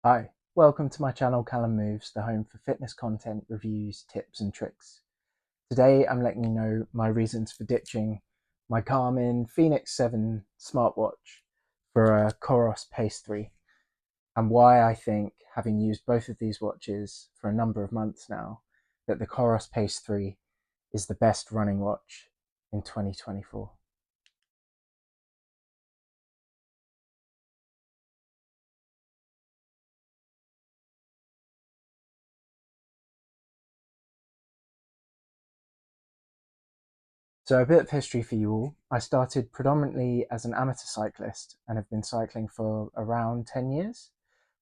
Hi, welcome to my channel Callum Moves, the home for fitness content, reviews, tips and tricks. Today I'm letting you know my reasons for ditching my Garmin Fenix 7 smartwatch for a Coros Pace 3 and why I think, having used both of these watches for a number of months now, that the Coros Pace 3 is the best running watch in 2024. So a bit of history for you all. I started predominantly as an amateur cyclist and have been cycling for around 10 years.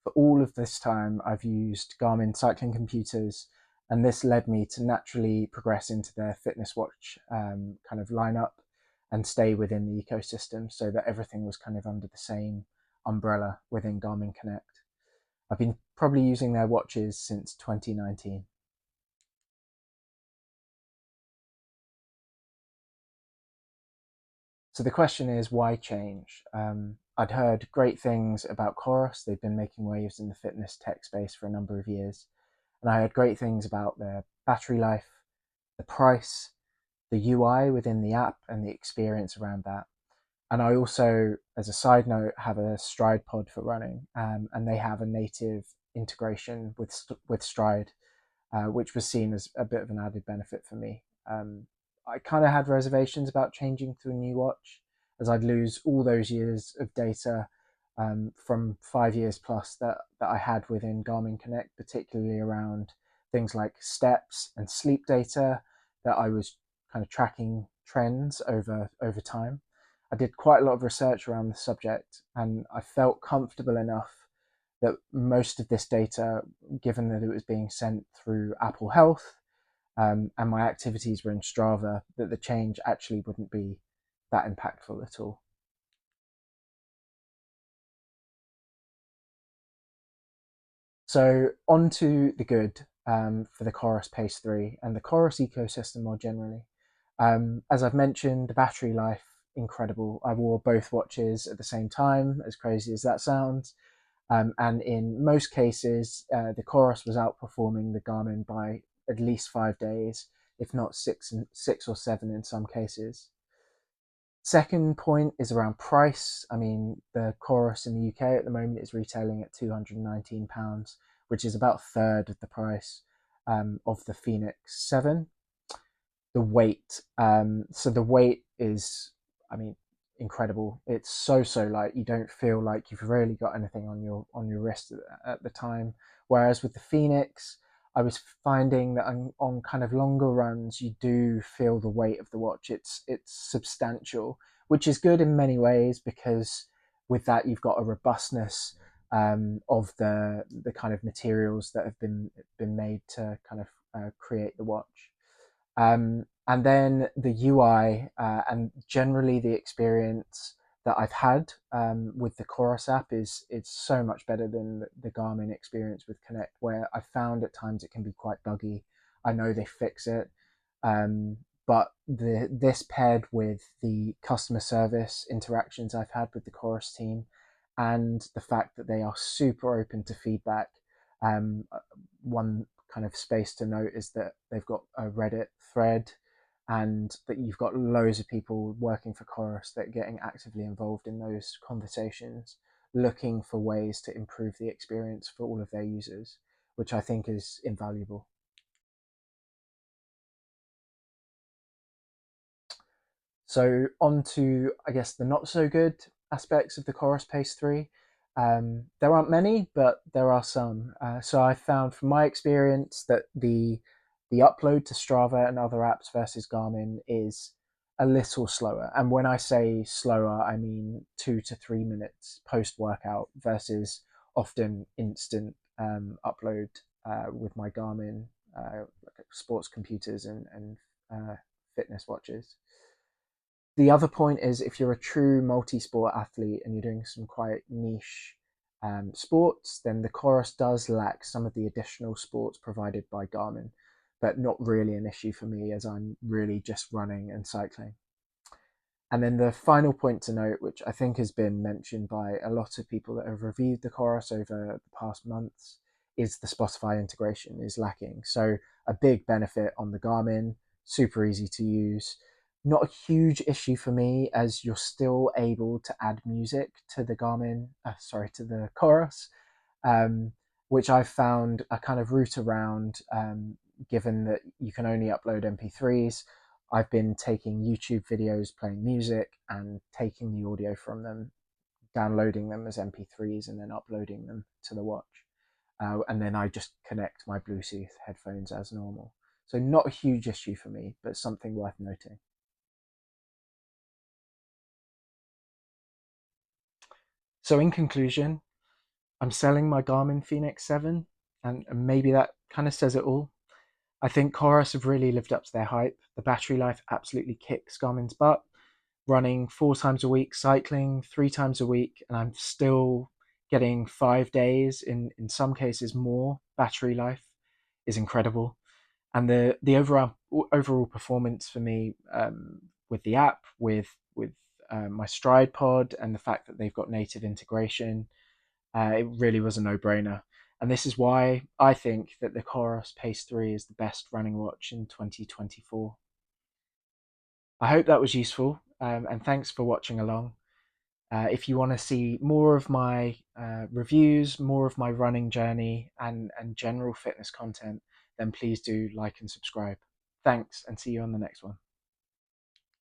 For all of this time, I've used Garmin cycling computers, and this led me to naturally progress into their fitness watch kind of lineup and stay within the ecosystem so that everything was kind of under the same umbrella within Garmin Connect. I've been probably using their watches since 2019. So the question is, why change? I'd heard great things about Coros. They've been making waves in the fitness tech space for a number of years. And I heard great things about their battery life, the price, the UI within the app, and the experience around that. And I also, as a side note, have a Stride pod for running, and they have a native integration with Stride, which was seen as a bit of an added benefit for me. I kind of had reservations about changing to a new watch, as I'd lose all those years of data from 5 years plus that I had within Garmin Connect, particularly around things like steps and sleep data that I was kind of tracking trends over time. I did quite a lot of research around the subject, and I felt comfortable enough that most of this data, given that it was being sent through Apple Health and my activities were in Strava, that the change actually wouldn't be that impactful at all. So on to the good for the Coros Pace 3 and the Coros ecosystem more generally. As I've mentioned, the battery life, incredible. I wore both watches at the same time, as crazy as that sounds. And in most cases, the Coros was outperforming the Garmin by at least 5 days, if not six or seven in some cases. Second point is around price. I mean, the Coros in the UK at the moment is retailing at £219, which is about a third of the price of the Fenix 7. The weight, so the weight is, I mean, incredible. It's so light. You don't feel like you've really got anything on your wrist at the time. Whereas with the Fenix, I was finding that on kind of longer runs, you do feel the weight of the watch. It's substantial, which is good in many ways because with that you've got a robustness of the kind of materials that have been made to kind of create the watch. And then the UI and generally the experience that I've had with the Chorus app is it's so much better than the Garmin experience with Connect, where I found at times it can be quite buggy. I know they fix it, um, but this paired with the customer service interactions I've had with the Chorus team, and the fact that they are super open to feedback. One kind of space to note is that they've got a Reddit thread and that you've got loads of people working for Chorus that are getting actively involved in those conversations, looking for ways to improve the experience for all of their users, which I think is invaluable. So on to, I guess, the not so good aspects of the Chorus Pace 3. There aren't many, but there are some. So I found from my experience that the upload to Strava and other apps versus Garmin is a little slower. And when I say slower, I mean 2 to 3 minutes post workout versus often instant upload with my Garmin sports computers and fitness watches. The other point is if you're a true multi-sport athlete and you're doing some quite niche sports, then the Chorus does lack some of the additional sports provided by Garmin, but not really an issue for me as I'm really just running and cycling. And then the final point to note, which I think has been mentioned by a lot of people that have reviewed the Coros over the past months, is the Spotify integration is lacking. So a big benefit on the Garmin, super easy to use. Not a huge issue for me, as you're still able to add music to the to the Coros, um, which I've found a kind of route around, given that you can only upload MP3s. I've been taking YouTube videos playing music and taking the audio from them, downloading them as MP3s, and then uploading them to the watch. And then I just connect my Bluetooth headphones as normal. So, not a huge issue for me, but something worth noting. So, in conclusion, I'm selling my Garmin Fenix 7, and maybe that kind of says it all. I think Coros have really lived up to their hype. The battery life absolutely kicks Garmin's butt. Running 4 times a week, cycling 3 times a week, and I'm still getting 5 days, in some cases more, battery life is incredible. And the overall performance for me, with the app, with my Stride pod, and the fact that they've got native integration, it really was a no-brainer. And this is why I think that the Coros Pace 3 is the best running watch in 2024. I hope that was useful, and thanks for watching along. If you want to see more of my reviews, more of my running journey, and general fitness content, then please do like and subscribe. Thanks, and see you on the next one.